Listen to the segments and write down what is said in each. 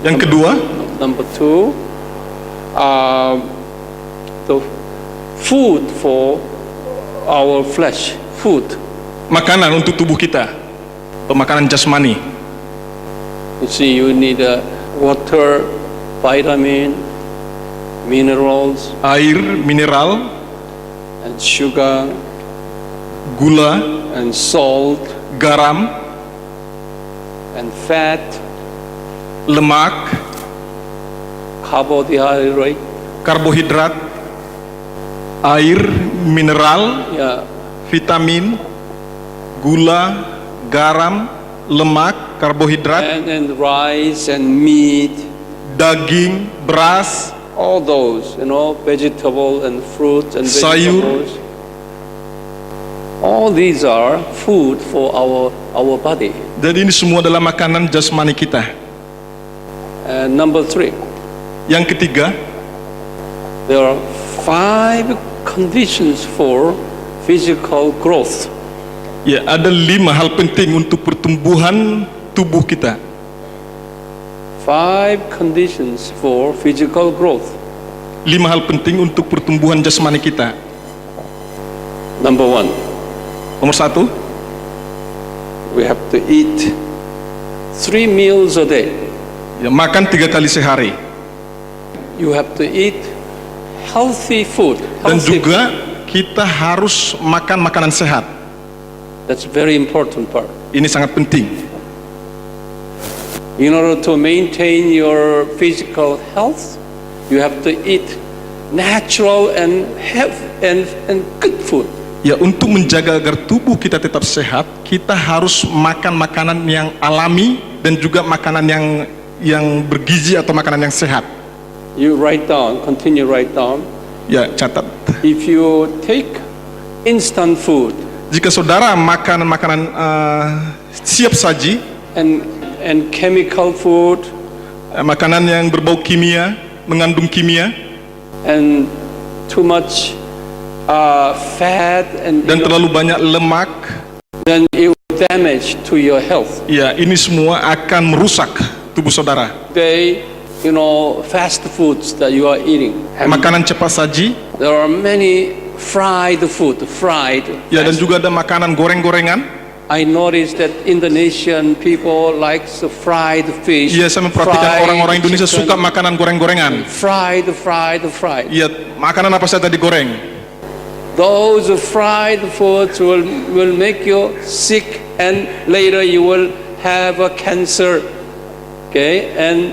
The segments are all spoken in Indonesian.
Yang kedua, number two, the food for our flesh, food. makanan untuk tubuh kita, makanan jasmani. You see, you need water, vitamin, minerals, Air, mineral, and sugar, gula, and salt, garam, and fat, lemak, carbohydrate. karbohidrat, air, mineral, Yeah, vitamin, gula, garam, lemak, karbohidrat, and rice and meat, daging, beras, all those, vegetable and fruits and Sayur. vegetables. All these are food for our body. dan ini semua adalah makanan jasmani kita. And number three, Yang ketiga, there are 5 conditions for physical growth. ya ada 5 hal penting untuk pertumbuhan tubuh kita. 5 conditions for physical growth. 5 hal penting untuk pertumbuhan jasmani kita. Number 1, Nomor 1, we have to eat 3 meals a day. ya makan 3 kali sehari. You have to eat healthy food. Dan Healthy juga kita harus makan makanan sehat. food. That's very important part. Ini sangat penting. In order to maintain your physical health, you have to eat natural and good food. Ya, untuk menjaga agar tubuh kita tetap sehat, kita harus makan makanan yang alami dan juga makanan yang bergizi atau makanan yang sehat. You write down, continue write down. Ya, catat. If you take instant food Jika saudara makan makanan siap saji, and chemical food makanan yang berbau kimia, mengandung kimia, and too much fat dan terlalu banyak lemak, then it will damage to your health. ya ini semua akan merusak tubuh saudara. Fast foods that you are eating. Makanan cepat saji, There are many fried food, ya dan fast juga ada makanan goreng-gorengan. I noticed that Indonesian people likes fried fish. Ya, saya memperhatikan fried orang-orang Indonesia chicken, suka makanan goreng-gorengan. fried. Ya, makanan apa saja tadi goreng. Those fried foods will make you sick, and later you will have a cancer, okay, and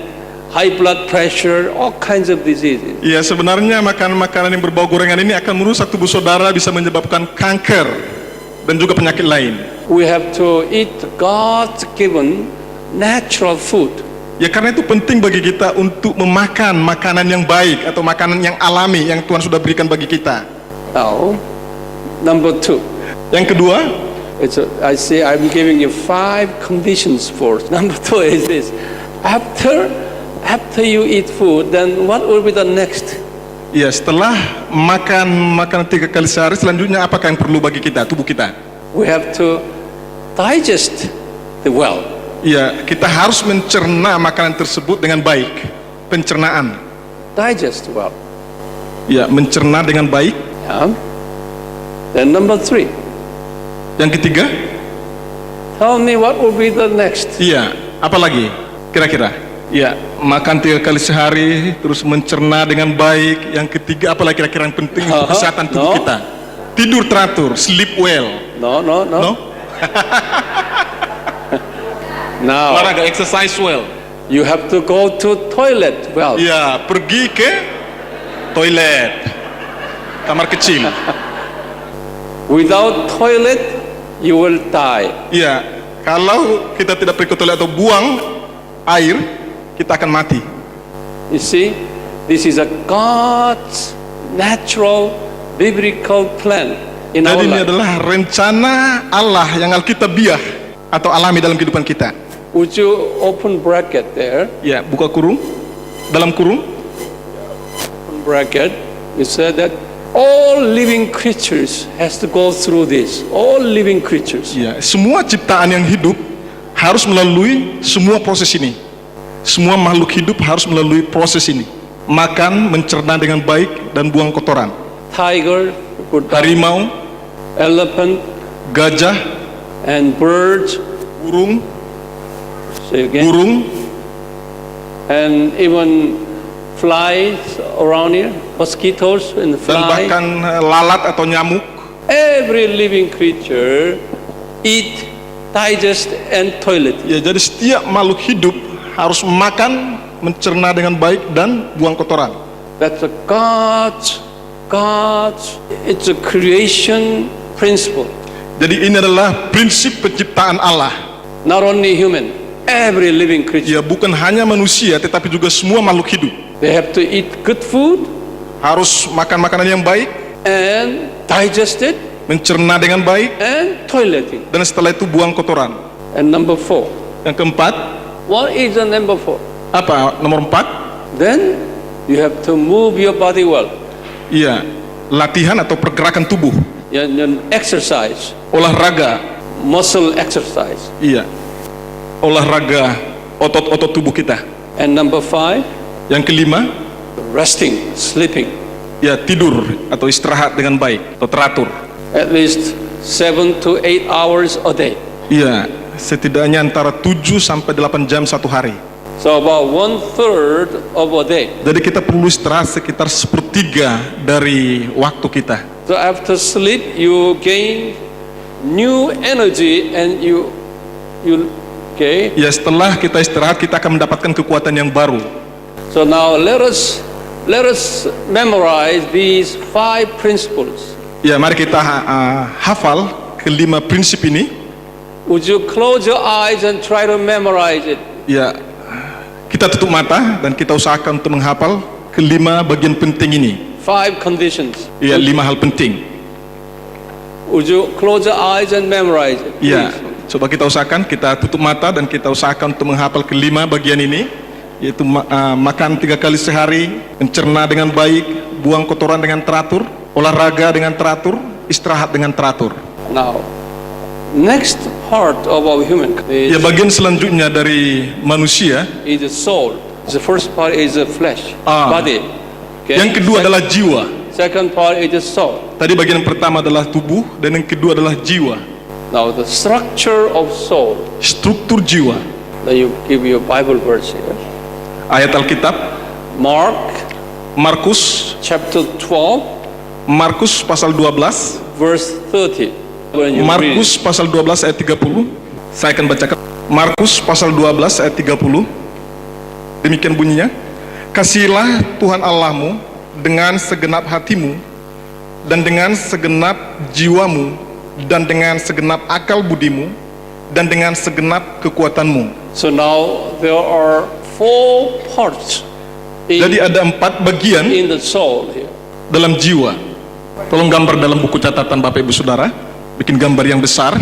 high blood pressure, all kinds of diseases. Ya, sebenarnya makanan-makanan yang berbau gorengan ini akan merusak tubuh saudara, bisa menyebabkan kanker dan juga penyakit lain. We have to eat God's given natural food. Ya, karena itu penting bagi kita untuk memakan makanan yang baik atau makanan yang alami yang Tuhan sudah berikan bagi kita. Now, number 2. Yang kedua, I say I'm giving you 5 conditions for it. Number 2 is this: after you eat food, then what will be the next? ya setelah makan makanan 3 kali sehari, selanjutnya apakah yang perlu bagi kita, tubuh kita? We have to digest the well. Ya, kita harus mencerna makanan tersebut dengan baik. Pencernaan. Digest well. Ya, mencerna dengan baik. Yeah. Then number 3. Yang ketiga, Tell me what will be the next? iya, apa lagi kira-kira? Ya, makan 3 kali sehari, terus mencerna dengan baik. Yang ketiga, apa lagi kira-kira yang penting untuk kesehatan tubuh No. kita? Tidur teratur, sleep well. No. No? Now, Olahraga, exercise well. you have to go to toilet. Well, Ya, pergi ke toilet, kamar kecil. without toilet, you will die. Ya, kalau kita tidak pergi ke toilet atau buang air, kita akan mati. You see, this is a God's natural biblical plan in our Jadi ini life. adalah rencana Allah yang alkitabiah atau alami dalam kehidupan kita. Would you open bracket there? Ya, buka kurung, dalam kurung. Open bracket. You said that all living creatures has to go through this. All living creatures. Ya, semua ciptaan yang hidup harus melalui semua proses ini. Semua makhluk hidup harus melalui proses ini. Makan, mencerna dengan baik, dan buang kotoran. Tiger, Harimau, elephant, gajah, and birds. burung, Say again. burung, And even flies around here, mosquitoes and dan flies. bahkan lalat atau nyamuk. Every living creature eat, digest, and toilet. Ya, jadi setiap makhluk hidup harus makan, mencerna dengan baik, dan buang kotoran. That's a God's, it's a creation principle. Jadi ini adalah prinsip penciptaan Allah. Not only human, every living creature. Ya, bukan hanya manusia, tetapi juga semua makhluk hidup They have to eat good food harus makan makanan yang baik, and digest it mencerna dengan baik, and toileting. dan setelah itu buang kotoran. And number 4. Yang keempat, What is the number 4? apa? Nomor 4, Then you have to move your body well. iya, latihan atau pergerakan tubuh, Exercise, olahraga, muscle exercise. iya, olahraga otot-otot tubuh kita. And number 5, Yang kelima, resting, sleeping. ya tidur atau istirahat dengan baik atau teratur. At least 7 to 8 hours a day. Iya, setidaknya antara 7 sampai 8 jam satu hari. So about 1/3 of a day. Jadi kita perlu istirahat sekitar 1/3 dari waktu kita. So after sleep, you gain new energy and you okay. Ya, setelah kita istirahat kita akan mendapatkan kekuatan yang baru. So now let us memorize these 5 principles. Ya, mari kita hafal kelima prinsip ini. Would you close your eyes and try to memorize it? Ya, kita tutup mata dan kita usahakan untuk menghafal kelima bagian penting ini. 5 conditions. Ya, 5 hal penting. Would you close your eyes and memorize it? Ya, please? coba kita usahakan, kita tutup mata dan kita usahakan untuk menghafal kelima bagian ini, yaitu makan 3 kali sehari, mencerna dengan baik, buang kotoran dengan teratur, olahraga dengan teratur, istirahat dengan teratur. Now, next part of our human Ya, is bagian selanjutnya dari manusia, the soul. The first part is the flesh, body. Okay? yang kedua adalah jiwa. Second part is the soul. Tadi bagian pertama adalah tubuh dan yang kedua adalah jiwa. Now the structure of soul. Struktur jiwa. Now you give your Bible verse here. Ayat Alkitab, Markus Chapter 12, Markus pasal 12, verse 30. When you read Markus pasal 12 ayat 30. Saya akan bacakan. Markus pasal 12 ayat 30. Demikian bunyinya. Kasihilah Tuhan Allahmu dengan segenap hatimu dan dengan segenap jiwamu dan dengan segenap akal budimu dan dengan segenap kekuatanmu. So now there are 4 parts Jadi ada 4 bagian in the soul here. dalam jiwa. Tolong gambar dalam buku catatan Bapak Ibu Saudara. Bikin gambar yang besar.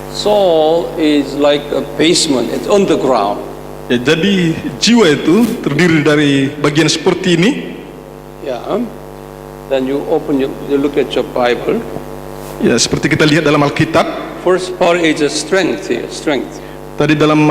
Soul is like a basement, it's underground. Ya, jadi jiwa itu terdiri dari bagian seperti ini. Yeah. Then you open you look at your Bible. Ya, seperti kita lihat dalam Alkitab. First part is a strength here, strength. Tadi dalam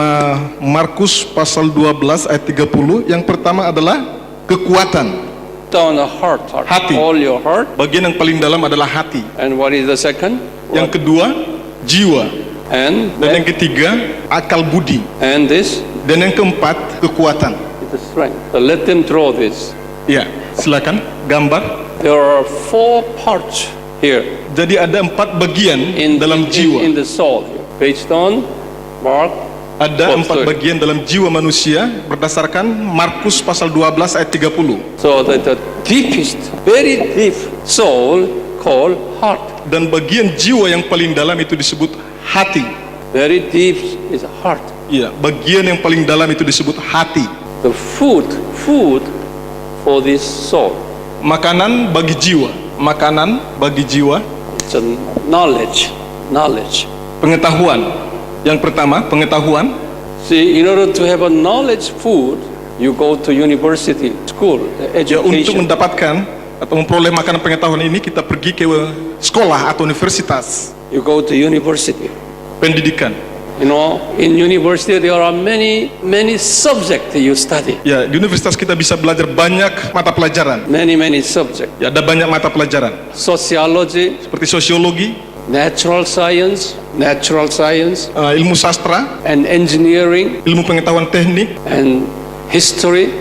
Markus pasal 12 ayat 30, yang pertama adalah kekuatan. Down the heart, Hati. all your heart. Bagian yang paling dalam adalah hati. And what is the second? Yang kedua, jiwa. And Dan yang ketiga, akal budi. this Dan yang keempat, kekuatan. is the strength. So let them draw this. Ya, silakan gambar. There are 4 parts here Jadi ada 4 bagian dalam jiwa. in the soul here. Based on Mark Ada Fourth 4 story. bagian dalam jiwa manusia berdasarkan Markus pasal 12 ayat 30. So the deepest, very deep soul called heart. Dan bagian jiwa yang paling dalam itu disebut hati. Very deep is heart. Iya, bagian yang paling dalam itu disebut hati. The food for this soul. Makanan bagi jiwa. Makanan bagi jiwa. It's a knowledge. Pengetahuan. Yang pertama, pengetahuan. See, in order to have a knowledge food, you go to university, school, Ya, untuk education. mendapatkan atau memperoleh makanan pengetahuan ini kita pergi ke sekolah atau universitas, You go to university. pendidikan. You know, in university there are many subjects you study. Ya, di universitas kita bisa belajar banyak mata pelajaran. Many subjects. Ya, ada banyak mata pelajaran Sociology, seperti sosiologi, natural science, ilmu sastra, and engineering, ilmu pengetahuan teknik, and history,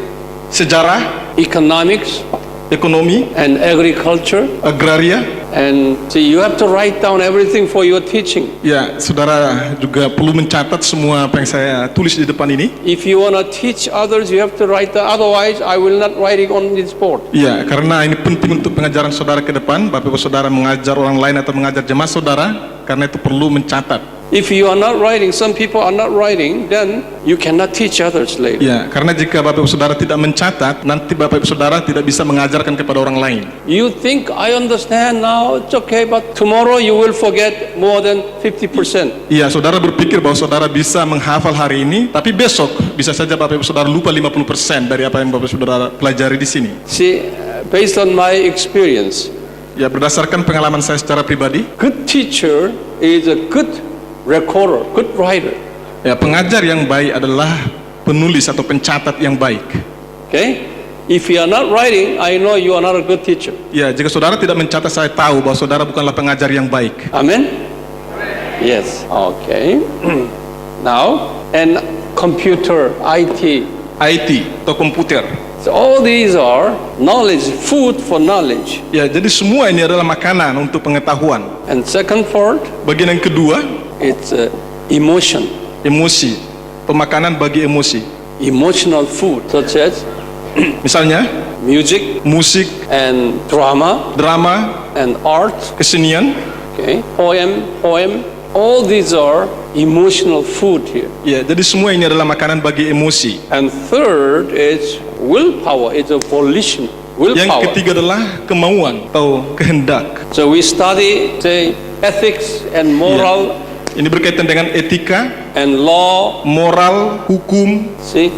sejarah, economics, ekonomi, and agriculture. agraria. And see, you have to write down everything for your teaching. Ya, saudara juga perlu mencatat semua apa yang saya tulis di depan ini. If you want to teach others, you have to write that. Otherwise, I will not write it on this board. Ya, karena ini penting untuk pengajaran saudara ke depan. Bapak Ibu saudara mengajar orang lain atau mengajar jemaat saudara, karena itu perlu mencatat. If you are not writing, some people are not writing, then you cannot teach others later. Ya, karena jika Bapak Ibu saudara tidak mencatat, nanti Bapak Ibu saudara tidak bisa mengajarkan kepada orang lain. You think, I understand now, it's okay, but tomorrow you will forget more than 50%. Iya, saudara berpikir bahwa saudara bisa menghafal hari ini, tapi besok bisa saja Bapak Ibu saudara lupa 50% dari apa yang Bapak Ibu saudara pelajari di sini. See, based on my experience, Ya, berdasarkan pengalaman saya secara pribadi, good teacher is a good recorder, good writer. ya pengajar yang baik adalah penulis atau pencatat yang baik. Okay? If you are not writing, I know you are not a good teacher. Ya, jika saudara tidak mencatat, saya tahu bahwa saudara bukanlah pengajar yang baik. Amen? Yes. Okay. Now, and computer, IT. IT atau komputer. So all these are knowledge, food for knowledge. Ya, jadi semua ini adalah makanan untuk pengetahuan. And second part, Bagian yang kedua, it's emotion, emosi. Pemakanan bagi emosi. emotional food, such as Misalnya, music musik, and drama drama, and art. kesenian. Okay, poem. All these are emotional food here. Ya, jadi semua ini adalah makanan bagi emosi. And third is willpower. It's a volition. Yang Willpower. ketiga adalah kemauan atau kehendak. So we study, say, ethics and moral Ini berkaitan dengan etika, and law. moral, hukum. See,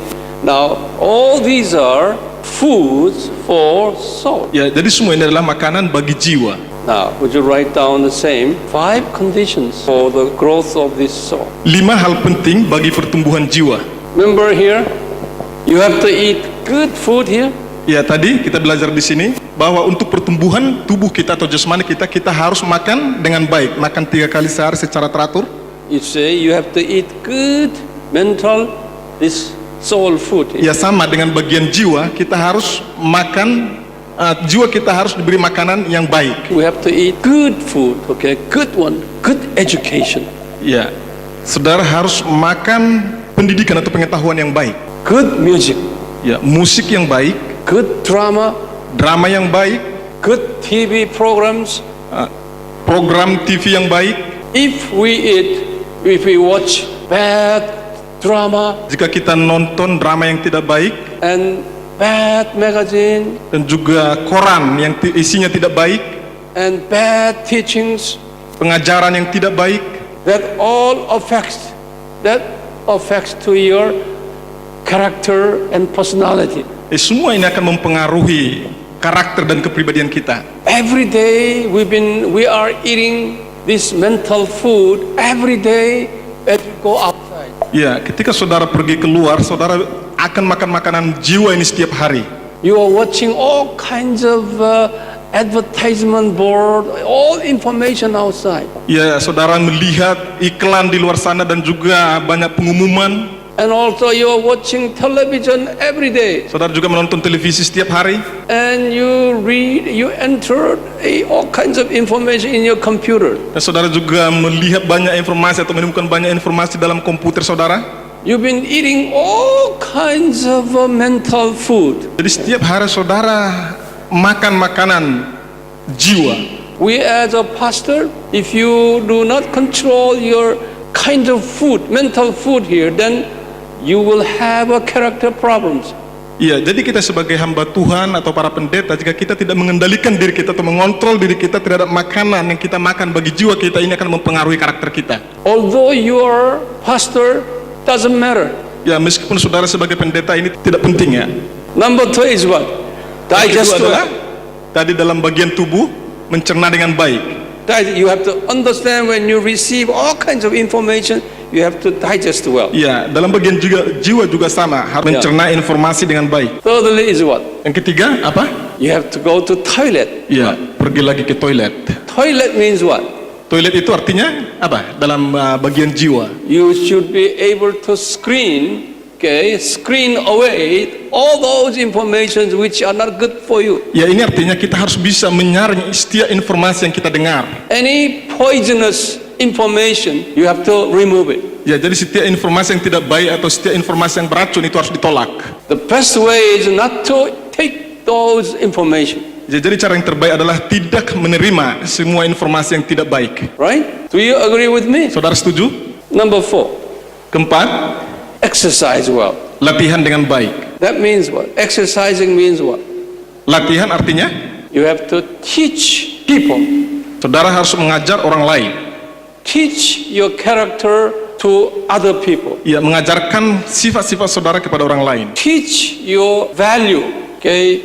now all these are foods for soul. Ya, jadi semua ini adalah makanan bagi jiwa. Now, would you write down the same 5 conditions for the growth of this soul? 5 hal penting bagi pertumbuhan jiwa. Remember here, you have to eat good food here. Ya, tadi kita belajar di sini bahwa untuk pertumbuhan tubuh kita atau jasmani kita harus makan dengan baik, makan 3 kali sehari secara teratur. You say you have to eat good mental, this soul food here. Ya, sama dengan bagian jiwa, kita harus makan, jiwa kita harus diberi makanan yang baik. We have to eat good food, okay, good one, good education, Ya, saudara harus makan pendidikan atau pengetahuan yang baik. good music, Ya, musik yang baik, good drama, drama yang baik, good TV programs. program TV yang baik. If we watch bad drama Jika kita nonton drama yang tidak baik and bad magazine dan juga koran yang isinya tidak baik, and bad teachings, pengajaran yang tidak baik, that all affects to your character and personality. semua ini akan mempengaruhi karakter dan kepribadian kita. Every day we are eating this mental food every day as we go outside. Ya, ketika saudara pergi keluar, saudara akan makan makanan jiwa ini setiap hari. You are watching all kinds of advertisement board, all information outside. Ya, saudara melihat iklan di luar sana dan juga banyak pengumuman. And also you are watching television every day. Saudara juga menonton televisi setiap hari. And you enter all kinds of information in your computer. Dan saudara juga melihat banyak informasi atau menemukan banyak informasi dalam komputer saudara. You've been eating all kinds of mental food. Jadi setiap hari saudara makan makanan jiwa. We as a pastor, if you do not control your kind of food, mental food here, then you will have a character problems. Iya, jadi kita sebagai hamba Tuhan atau para pendeta, jika kita tidak mengendalikan diri kita atau mengontrol diri kita terhadap makanan yang kita makan bagi jiwa kita, ini akan mempengaruhi karakter kita. Although you are pastor, doesn't matter. Ya, meskipun saudara sebagai pendeta ini tidak penting ya. Number 2 is what? Yang Digest kedua adalah well. tadi dalam bagian tubuh mencerna dengan baik. You have to understand when you receive all kinds of information, you have to digest well. Iya, dalam bagian jiwa juga sama, harus mencerna informasi dengan baik. Thirdly is what? Yang ketiga apa? You have to go to toilet. Iya, pergi lagi ke toilet. Toilet means what? Toilet itu artinya apa? Dalam bagian jiwa. You should be able to screen away all those informations which are not good for you. Ya, ini artinya kita harus bisa menyaring setiap informasi yang kita dengar. Any poisonous information, you have to remove it. Ya, jadi setiap informasi yang tidak baik atau setiap informasi yang beracun itu harus ditolak. The best way is not to take those information. Ya, jadi cara yang terbaik adalah tidak menerima semua informasi yang tidak baik. Right? Do you agree with me? Saudara setuju? Number 4, Keempat, exercise well. latihan dengan baik. That means what? Exercising means what? Latihan artinya You have to teach people. saudara harus mengajar orang lain. Teach your character to other people. Ya, mengajarkan sifat-sifat saudara kepada orang lain. Teach your value,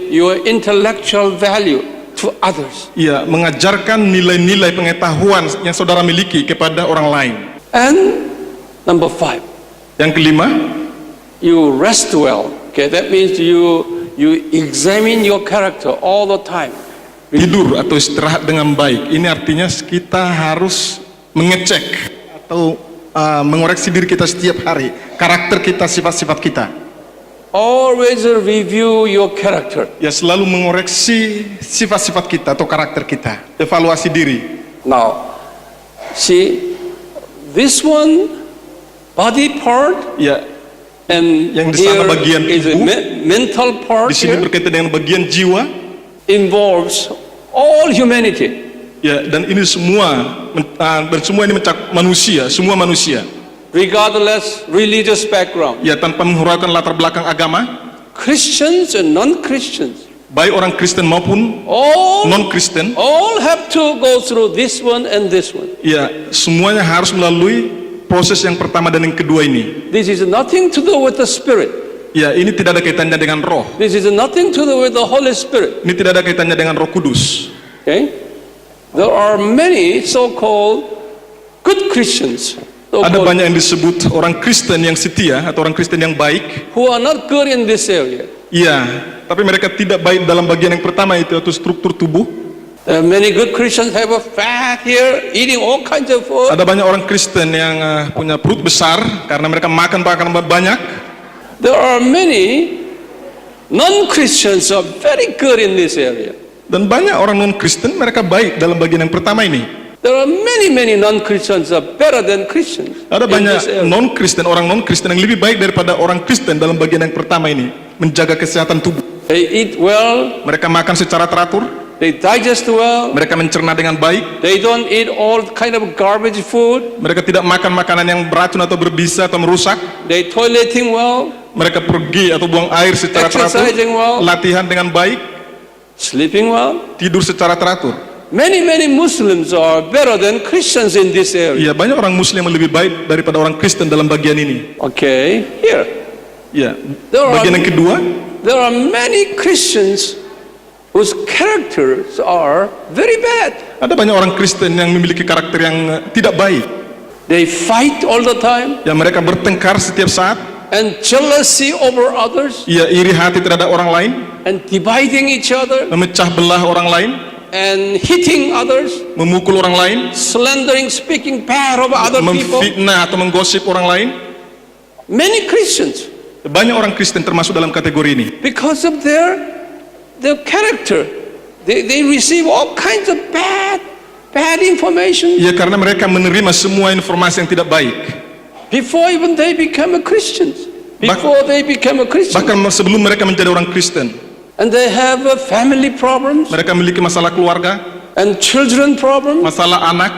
your intellectual value to others. Ya, mengajarkan nilai-nilai pengetahuan yang saudara miliki kepada orang lain. And number 5, Yang kelima, you rest well. That means you examine your character all the time. tidur atau istirahat dengan baik. Ini artinya kita harus mengecek atau mengoreksi diri kita setiap hari, karakter kita, sifat-sifat kita. Always review your character. Ya, selalu mengoreksi sifat-sifat kita atau karakter kita, evaluasi diri. Now, see, this one, body part, Ya, and yang di sana here bagian is a tubuh, mental part di sini here, berkaitan dengan bagian jiwa. involves all humanity. Ya, dan ini semua ini mencakup manusia, semua manusia. Regardless religious background. Ya, tanpa menghiraukan latar belakang agama, Christians and non-Christians, baik orang Kristen maupun all non-Kristen. have to go through this one and this one. Ya, semuanya harus melalui proses yang pertama dan yang kedua ini. This is nothing to do with the Spirit. Ya, ini tidak ada kaitannya dengan roh. This is nothing to do with the Holy Spirit. Ini tidak ada kaitannya dengan Roh Kudus. Okay? There are many so-called good Christians, Ada so-called, banyak yang disebut orang Kristen yang setia atau orang Kristen yang baik. who are not good in this area. Iya, tapi mereka tidak baik dalam bagian yang pertama itu, atau struktur tubuh. There are many good Christians have a fat here, eating all kinds of food. Ada banyak orang Kristen yang punya perut besar karena mereka makan banyak. There are many non-Christians who are very good in this area. Dan banyak orang non-Kristen mereka baik dalam bagian yang pertama ini. There are many non-Christians who are better than Christians. Ada in this banyak area. non-Kristen, orang non-Kristen yang lebih baik daripada orang Kristen dalam bagian yang pertama ini, menjaga kesehatan tubuh. They eat well, Mereka makan secara teratur, they digest well, mereka mencerna dengan baik, they don't eat all kind of garbage food, mereka tidak makan makanan yang beracun atau berbisa atau merusak, they toileting well, mereka pergi atau buang air secara teratur, Exercising well. latihan dengan baik, sleeping well. tidur secara teratur. Many Muslims are better than Christians in this area. Iya, banyak orang Muslim yang lebih baik daripada orang Kristen dalam bagian ini. Okay, here. Iya, There are- bagian yang kedua, There are many Christians whose characters are very bad. ada banyak orang Kristen yang memiliki karakter yang tidak baik. They fight all the time Ya, mereka bertengkar setiap saat. and jealousy over others Ia iri hati terhadap orang lain, and dividing each other memecah belah orang lain, and hitting others, memukul orang lain, slandering, speaking bad of other people. memfitnah atau menggosip orang lain. Many Christians, Banyak orang Kristen termasuk dalam kategori ini. because of their character, they receive all kinds of bad information. Ya, karena mereka menerima semua informasi yang tidak baik. before even they become a Christians. Before they become a Christian. Bahkan sebelum mereka menjadi orang Kristen, And they have family problems mereka memiliki masalah keluarga, and children problems, masalah anak,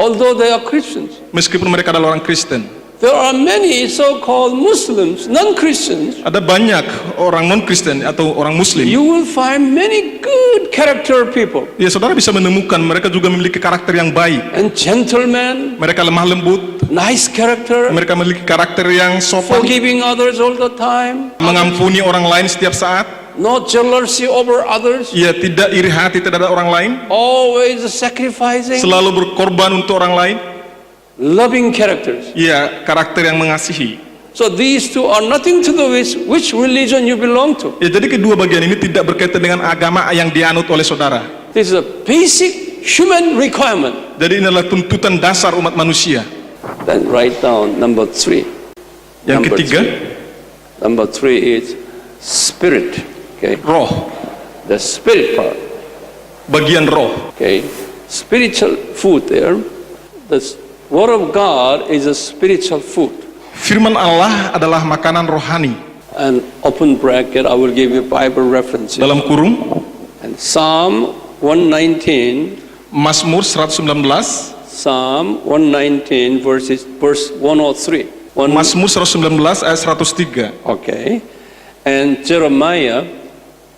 although they are Christians. meskipun mereka adalah orang Kristen. There are many so-called Muslims, non-Christians. Ada banyak orang non-Kristen atau orang Muslim. You will find many good character people Ya, saudara bisa menemukan mereka juga memiliki karakter yang baik. and gentlemen, Mereka lemah lembut, nice character, mereka memiliki karakter yang sopan, forgiving others all the time, mengampuni orang lain setiap saat. no jealousy over others, Ya, tidak iri hati terhadap orang lain, always sacrificing, selalu berkorban untuk orang lain. loving characters. Ya, karakter yang mengasihi. So these two are nothing to do with which religion you belong to. Ya, jadi kedua bagian ini tidak berkaitan dengan agama yang dianut oleh saudara. This is a basic human requirement. Jadi ini adalah tuntutan dasar umat manusia. Then write down number 3. Yang ketiga, Number 3 is spirit. Okay, roh, the spirit part. bagian roh. Okay, spiritual food there. The Word of God is a spiritual food. Firman Allah adalah makanan rohani. And open bracket, I will give you Bible references. Dalam kurung, And Psalm 119, Mazmur 119, Psalm 119 verse 103. Mazmur 119 ayat 103, Okay, and Jeremiah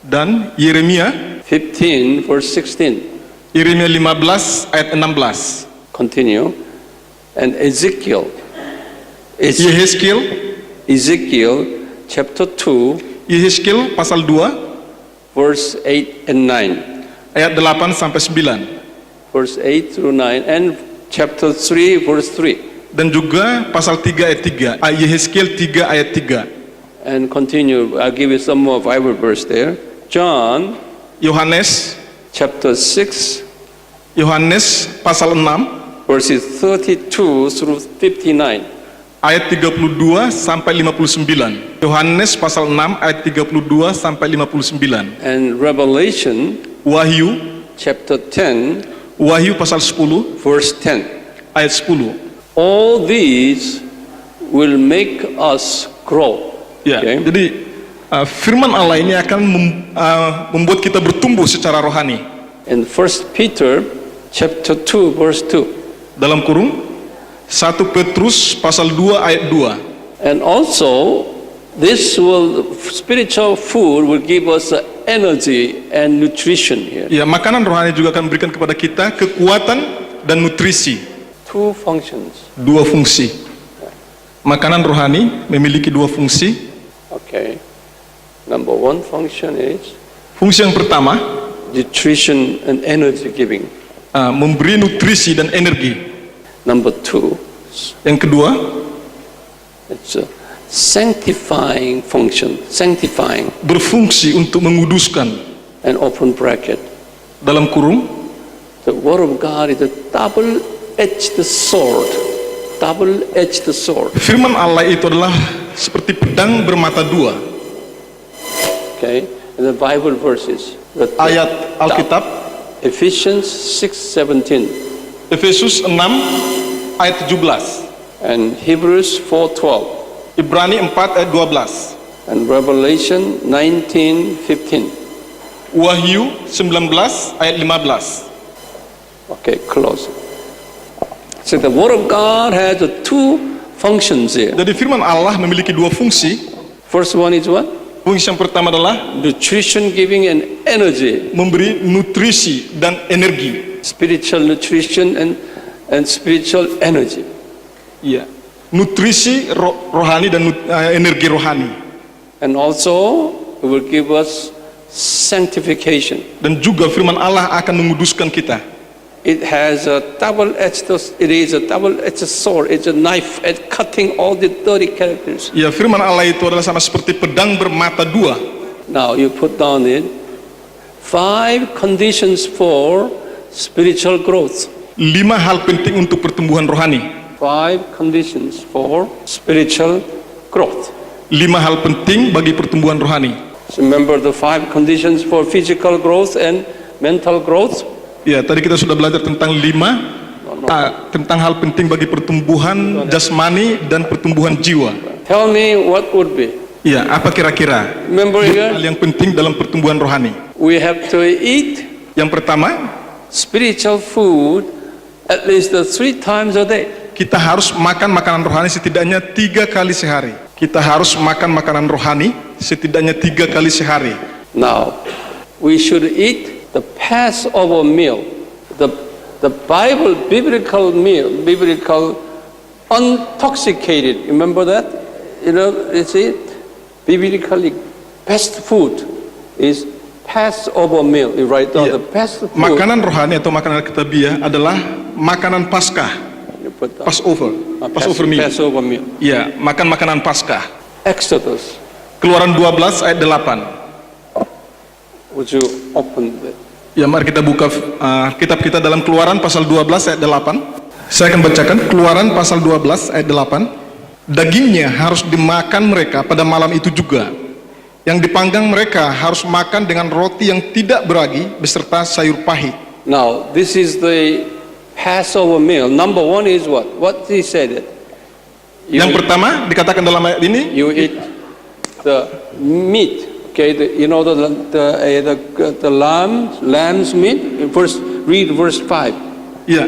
dan Yeremia 15 verse 16. Yeremia 15 ayat 16. Continue. And Ezekiel chapter 2 Yehezkiel pasal 2 verse 8 and 9. ayat 8 sampai 9, Verse 8 through 9 and chapter 3 verse 3. dan juga pasal 3 ayat 3. Yehezkiel 3 ayat 3. And continue. I'll give you some more Bible verse there. John Yohanes chapter 6 pasal 6 verses 32 through 59. ayat 32 sampai 59. Yohanes pasal 6 ayat 32 sampai 59. And Revelation Wahyu chapter 10 pasal 10 verse 10. ayat 10. All these will make us grow. Ya, Okay. jadi firman Allah ini akan membuat kita bertumbuh secara rohani. In 1 Peter chapter 2 verse 2. Dalam kurung 1 Petrus pasal 2 ayat 2. And also spiritual food will give us energy and nutrition here. Ya, makanan rohani juga akan memberikan kepada kita kekuatan dan nutrisi. Two functions. Dua fungsi. Makanan rohani memiliki dua fungsi. Okay. Number 1 function is Fungsi yang pertama, nutrition and energy giving. memberi nutrisi dan energi. Number 2, Yang kedua, it's a sanctifying function. Sanctifying. berfungsi untuk menguduskan. And open bracket. Dalam kurung, The Word of God is a double-edged sword. Double-edged sword. firman Allah itu adalah seperti pedang bermata dua. Okay. And the Bible verses. Ayat Alkitab Ephesians 6:17 Efesus 6 ayat 17, and Hebrews 4:12 Ibrani 4 ayat 12, and Revelation 19:15. Wahyu 19 ayat 15. Okay, close. So the Word of God has two functions here. Jadi firman Allah memiliki dua fungsi. First one is what? Fungsi yang pertama adalah Nutrition giving and energy. memberi nutrisi dan energi. Spiritual nutrition and spiritual energy. Iya. Nutrisi rohani dan energi rohani. And also it will give us sanctification. Dan juga firman Allah akan menguduskan kita. It is a double-edged sword. It's a knife at cutting all the dirty characters. Ya, firman Allah itu adalah sama seperti pedang bermata dua. Now you put down it. 5 conditions for spiritual growth. 5 hal penting untuk pertumbuhan rohani. 5 conditions for spiritual growth. 5 hal penting bagi pertumbuhan rohani. So remember the 5 conditions for physical growth and mental growth? Ya, tadi kita sudah belajar tentang 5 tentang hal penting bagi pertumbuhan jasmani dan pertumbuhan jiwa. Tell me what would be. Iya, apa kira-kira Remember hal here, yang penting dalam pertumbuhan rohani? we have to eat Yang pertama, spiritual food at least 3 times a day. kita harus makan makanan rohani setidaknya 3 kali sehari. Kita harus makan makanan rohani setidaknya 3 kali sehari. Now, we should eat the Passover meal, the biblical meal, biblical intoxicated. Remember that? You see, biblically best food is Passover meal. You write down Iya. the best food. Makanan rohani atau makanan alkitabiah adalah makanan Paskah, You put down. Passover meal. Passover meal. Iya, makan makanan Paskah. Exodus. Keluaran 12 ayat 8. Would you open that? Ya, mari kita buka kitab kita dalam Keluaran pasal 12 ayat 8. Saya akan bacakan Keluaran pasal 12 ayat 8. Dagingnya harus dimakan mereka pada malam itu juga. Yang dipanggang mereka harus makan dengan roti yang tidak beragi beserta sayur pahit. Now, this is the Passover meal. Number one is what? What he said? Yang pertama dikatakan dalam ayat ini, You eat the meat. Okay, the lamb's meat. First, read verse 5. ya,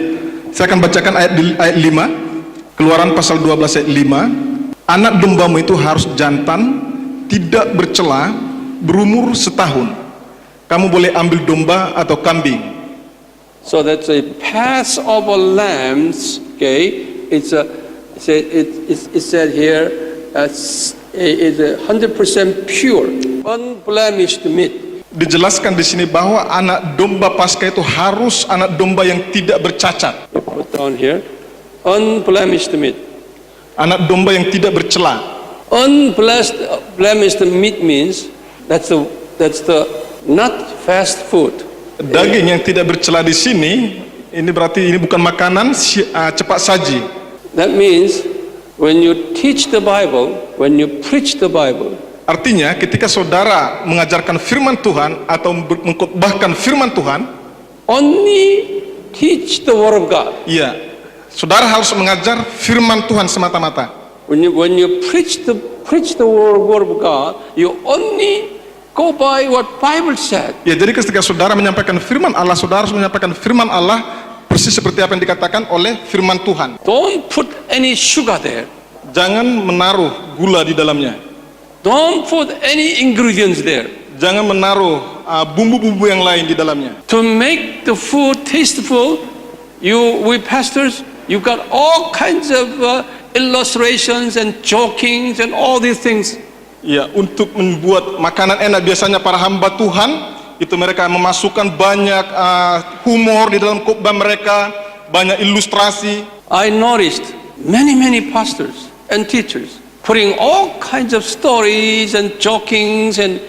saya akan bacakan ayat 5. Keluaran pasal 12 ayat 5. Anak dombamu itu harus jantan, tidak bercela, berumur setahun. Kamu boleh ambil domba atau kambing. So that's a Passover lambs. Okay, it's said here it's 100% pure, unblemished meat. Dijelaskan di sini bahwa anak domba Paskah itu harus anak domba yang tidak bercacat. You put down here, unblemished meat. Anak domba yang tidak bercela. Unblemished meat means that's the not fast food. Daging yang tidak bercela di sini, ini berarti ini bukan makanan cepat saji. That means when you teach the Bible, when you preach the Bible, Artinya ketika saudara mengajarkan firman Tuhan atau mengkhotbahkan firman Tuhan, only teach the Word of God. iya, saudara harus mengajar firman Tuhan semata-mata. When you preach the word of God, you only go by what Bible said. Ya, jadi ketika saudara menyampaikan firman Allah, saudara harus menyampaikan firman Allah persis seperti apa yang dikatakan oleh firman Tuhan. Don't put any sugar there. Jangan menaruh gula di dalamnya. Don't put any ingredients there. Jangan menaruh bumbu-bumbu yang lain di dalamnya. To make the food tasteful, we pastors, you got all kinds of illustrations and jokings and all these things. Ya, untuk membuat makanan enak biasanya para hamba Tuhan itu mereka memasukkan banyak humor di dalam khotbah mereka, banyak ilustrasi. I noticed many pastors and teachers putting all kinds of stories and jokings and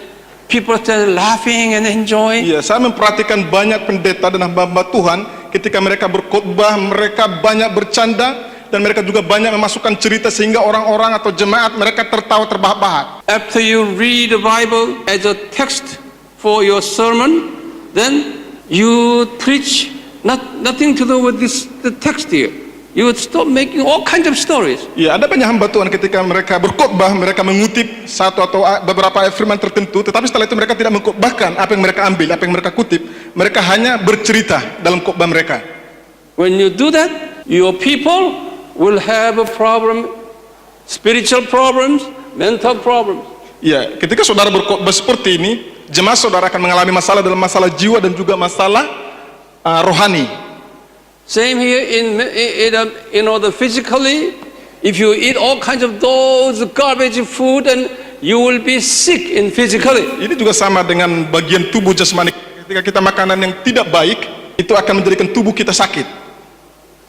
people started laughing and enjoying. Iya, saya memperhatikan banyak pendeta dan hamba-hamba Tuhan ketika mereka berkhotbah, mereka banyak bercanda dan mereka juga banyak memasukkan cerita sehingga orang-orang atau jemaat mereka tertawa terbahak-bahak. After you read the Bible as a text for your sermon, then you preach nothing to do with the text here. You would stop making all kinds of stories. Ya, ada banyak hamba Tuhan ketika mereka berkhotbah, mereka mengutip satu atau beberapa ayat firman tertentu, tetapi setelah itu mereka tidak mengkhotbahkan apa yang mereka ambil, apa yang mereka kutip. Mereka hanya bercerita dalam khotbah mereka. When you do that, your people will have a problem, spiritual problems, mental problems. Ya, ketika saudara berkhotbah seperti ini, jemaat saudara akan mengalami masalah dalam masalah jiwa dan juga masalah rohani. Same here in the physically, if you eat all kinds of those garbage food, and you will be sick in physically. Ini juga sama dengan bagian tubuh jasmani. Ketika kita makanan yang tidak baik, itu akan menjadikan tubuh kita sakit.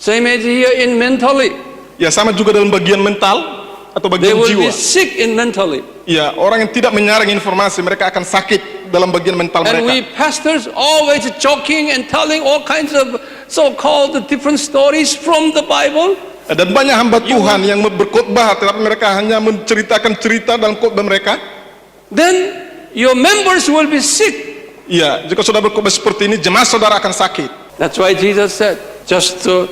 Same as here in mentally. Ya, sama juga dalam bagian mental atau They bagian will jiwa. be sick in mentally. Ya, orang yang tidak menyaring informasi, mereka akan sakit dalam bagian mental And we mereka. pastors always joking and telling all kinds of so-called different stories from the Bible. Dan banyak hamba Tuhan yang berkhotbah, tetapi mereka hanya menceritakan cerita dalam khotbah mereka. Then your members will be sick. Ya, jika saudara berkhotbah seperti ini, jemaat saudara akan sakit. That's why Jesus said, just to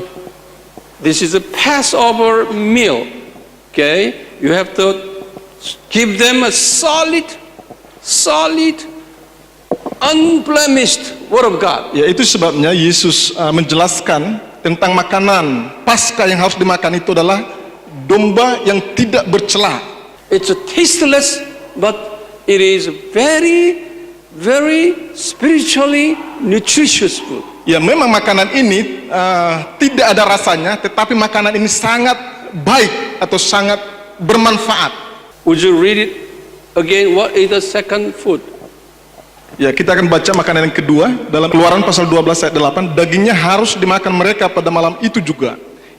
This is a Passover meal. Okay? You have to give them a solid, unblemished Word of God. Ya, itu sebabnya Yesus menjelaskan tentang makanan Paskah yang harus dimakan itu adalah domba yang tidak bercela. It's a tasteless, but it is very, very spiritually nutritious food. Ya, memang makanan ini tidak ada rasanya, tetapi makanan ini sangat baik atau sangat bermanfaat. Would you read it again? What is the second food? Ya, kita akan baca makanan yang kedua dalam Keluaran pasal 12 ayat 8. Dagingnya harus dimakan mereka pada malam itu juga.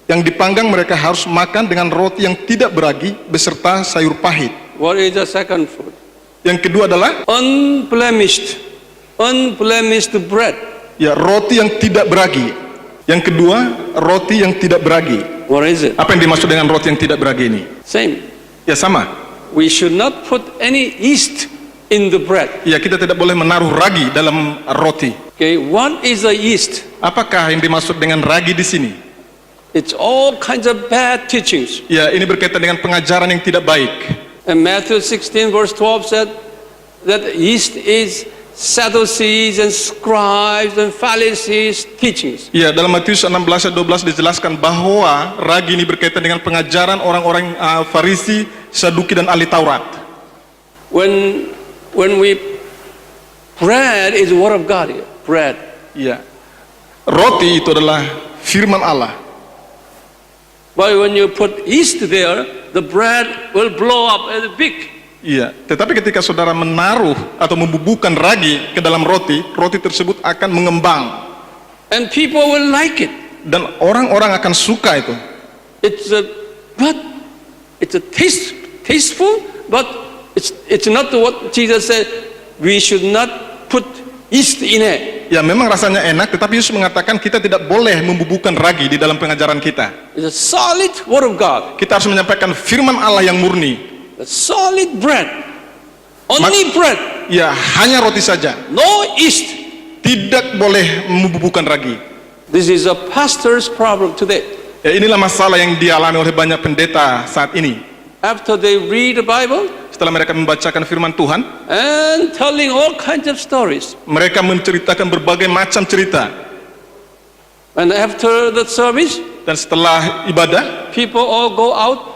Yang dipanggang mereka harus makan dengan roti yang tidak beragi beserta sayur pahit. What is the second food? Yang kedua adalah Unblemished bread. ya, roti yang tidak beragi. Yang kedua, roti yang tidak beragi. What is it? Apa yang dimaksud dengan roti yang tidak beragi ini? Same. Ya, sama. We should not put any yeast in the bread. Ya, kita tidak boleh menaruh ragi dalam roti. Okay, what is the yeast? Apakah yang dimaksud dengan ragi di sini? It's all kinds of bad teachings. Ya, ini berkaitan dengan pengajaran yang tidak baik. And Matthew 16 verse 12 said that yeast is Sadducees and scribes and Pharisees teachings. Ya, dalam Matius 16 ayat 12 dijelaskan bahwa ragi ini berkaitan dengan pengajaran orang-orang Farisi, Saduki dan ahli Taurat. When we bread is the word of God here. Bread. Ya. Roti itu adalah firman Allah. But when you put yeast there, the bread will blow up as big. Iya, tetapi ketika saudara menaruh atau membubuhkan ragi ke dalam roti, roti tersebut akan mengembang. And people will like it. Dan orang-orang akan suka itu. It's a tasteful, but it's not what Jesus said. We should not put yeast in it. Ya, memang rasanya enak, tetapi Yesus mengatakan kita tidak boleh membubuhkan ragi di dalam pengajaran kita. It's a solid word of God. Kita harus menyampaikan firman Allah yang murni. A solid bread. Only bread. Ya, hanya roti saja. No yeast. Tidak boleh membubuhkan ragi. This is a pastor's problem today. Ya, inilah masalah yang dialami oleh banyak pendeta saat ini. After they read the Bible Setelah mereka membacakan firman Tuhan, and telling all kinds of stories, mereka menceritakan berbagai macam cerita. and after the service, Dan setelah ibadah, people all go out.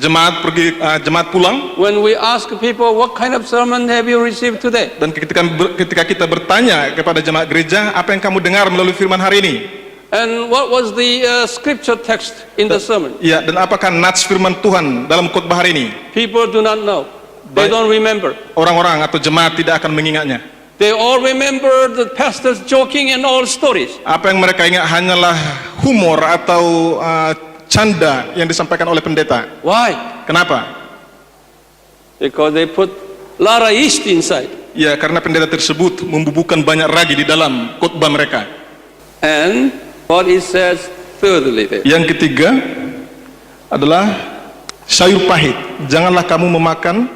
jemaat pulang. When we ask people, what kind of sermon have you received today? Dan ketika kita bertanya kepada jemaat gereja, apa yang kamu dengar melalui firman hari ini? And what was the scripture text in the sermon? Ya, dan apakah nats firman Tuhan dalam khotbah hari ini? People do not know. They don't remember. Orang-orang atau jemaat tidak akan mengingatnya. They all remember the pastors joking and all stories. Apa yang mereka ingat hanyalah humor atau canda yang disampaikan oleh pendeta. Why? Kenapa? Because they put a lot of yeast inside. Ya, karena pendeta tersebut membubuhkan banyak ragi di dalam khotbah mereka. And what it says thirdly there. Yang ketiga adalah sayur pahit. Janganlah kamu memakan,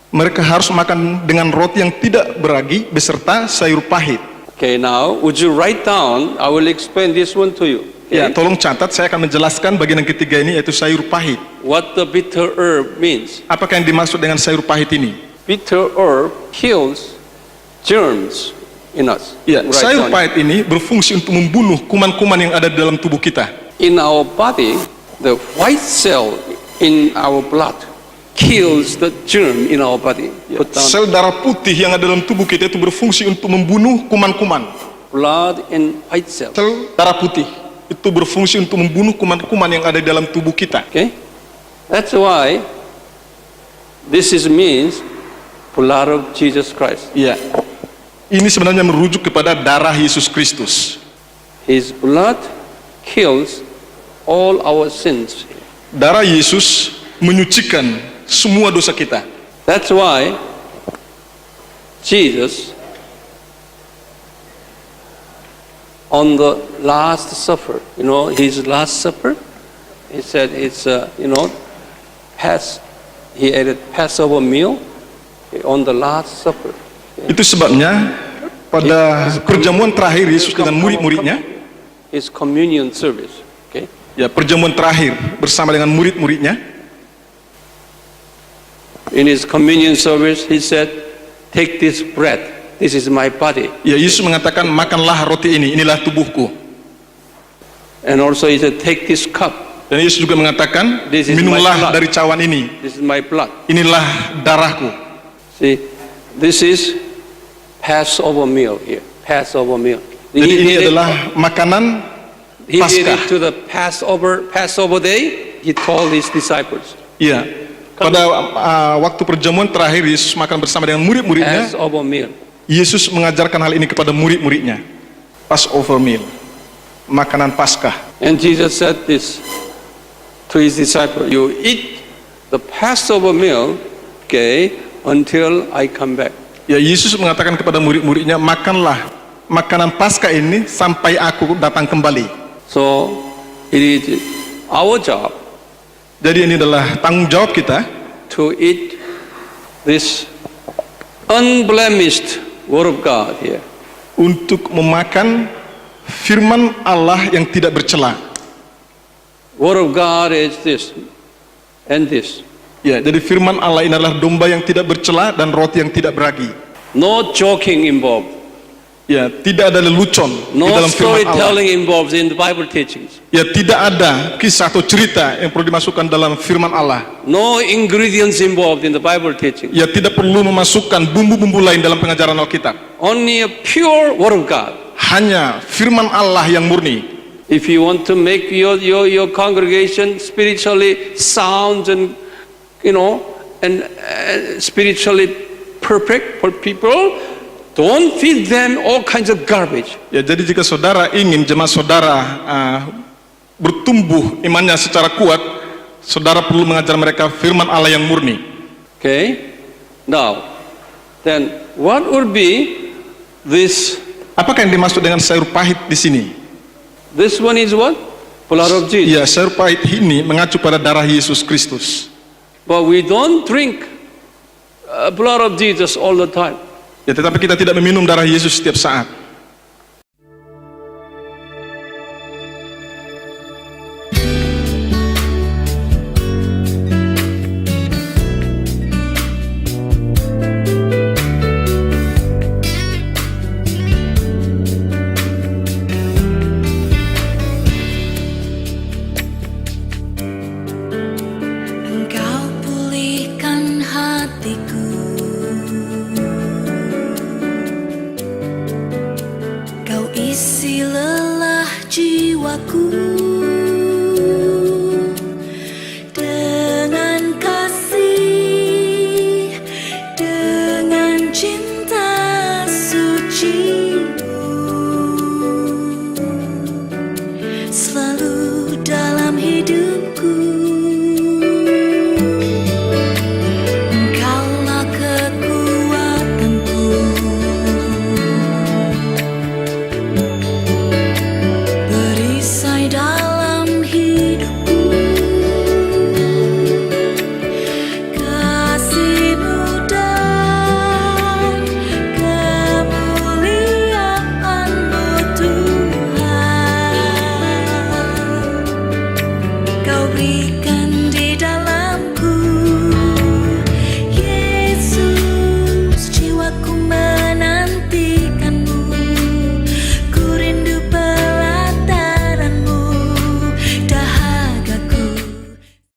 mereka harus makan dengan roti yang tidak beragi beserta sayur pahit. Okay, now would you write down? I will explain this one to you. Ya, Okay? tolong catat, saya akan menjelaskan bagian yang ketiga ini, yaitu sayur pahit. What the bitter herb means. Apakah yang dimaksud dengan sayur pahit ini? Bitter herb kills germs in us. Ya, Write sayur down. pahit ini berfungsi untuk membunuh kuman-kuman yang ada di dalam tubuh kita. In our body, the white cell in our blood kills the germ in our body. Ya, Put down sel darah putih yang ada dalam tubuh kita itu berfungsi untuk membunuh kuman-kuman. blood and white cell. Sel darah putih itu berfungsi untuk membunuh kuman-kuman yang ada di dalam tubuh kita. Okay? That's why this means blood of Jesus Christ. Ya, ini sebenarnya merujuk kepada darah Yesus Kristus. His blood kills all our sins. Darah Yesus menyucikan semua dosa kita. That's why Jesus on the last supper, his last supper, he said it's he ate a Passover meal on the last supper. Itu sebabnya pada perjamuan terakhir Yesus dengan murid-muridnya, his communion service. Okay? Ya, perjamuan terakhir bersama dengan murid-muridnya. In his communion service, he said, "Take this bread. This is my body." Ya, Yesus mengatakan, makanlah roti ini, inilah tubuhku. And also he said, "Take this cup. Dan Yesus juga mengatakan, This is my minumlah blood. dari cawan ini, This is my blood." inilah darahku. See, this is Passover meal here. Passover meal. Jadi ini adalah makanan He did Paskah. it to the Passover day. He told his disciples. Iya. Pada waktu perjamuan terakhir Yesus makan bersama dengan murid-muridnya. Passover meal. Yesus mengajarkan hal ini kepada murid-muridnya. Passover meal, makanan Paskah. And Jesus said this to his disciples: "You eat the Passover meal, okay, until I come back." Ya, Yesus mengatakan kepada murid-muridnya, makanlah makanan Paskah ini sampai aku datang kembali. So it is our job Jadi ini adalah tanggung jawab kita to eat this unblemished Word of God here. untuk memakan firman Allah yang tidak bercela. Word of God is this and this. Ya, jadi firman Allah ini adalah domba yang tidak bercela dan roti yang tidak beragi. No joking involved. Ya, tidak ada lelucon di No dalam firman Allah. storytelling involved in the Bible teachings. Ya, tidak ada kisah atau cerita yang perlu dimasukkan dalam firman Allah. No ingredients involved in the Bible teaching. Ya, tidak perlu memasukkan bumbu-bumbu lain dalam pengajaran Alkitab. Only a pure Word of God. Hanya firman Allah yang murni. If you want to make your congregation spiritually sound and spiritually perfect for people, don't feed them all kinds of garbage. Ya, jadi jika saudara ingin jemaat saudara bertumbuh imannya secara kuat, saudara perlu mengajar mereka firman Allah yang murni. Okay? Now, then what would be this? Apakah yang dimaksud dengan sayur pahit di sini? This one is what? Blood of Jesus. Ya, sayur pahit ini mengacu pada darah Yesus Kristus. But we don't drink blood of Jesus all the time. Ya, tetapi kita tidak meminum darah Yesus setiap saat. Engkau pulihkan hatiku,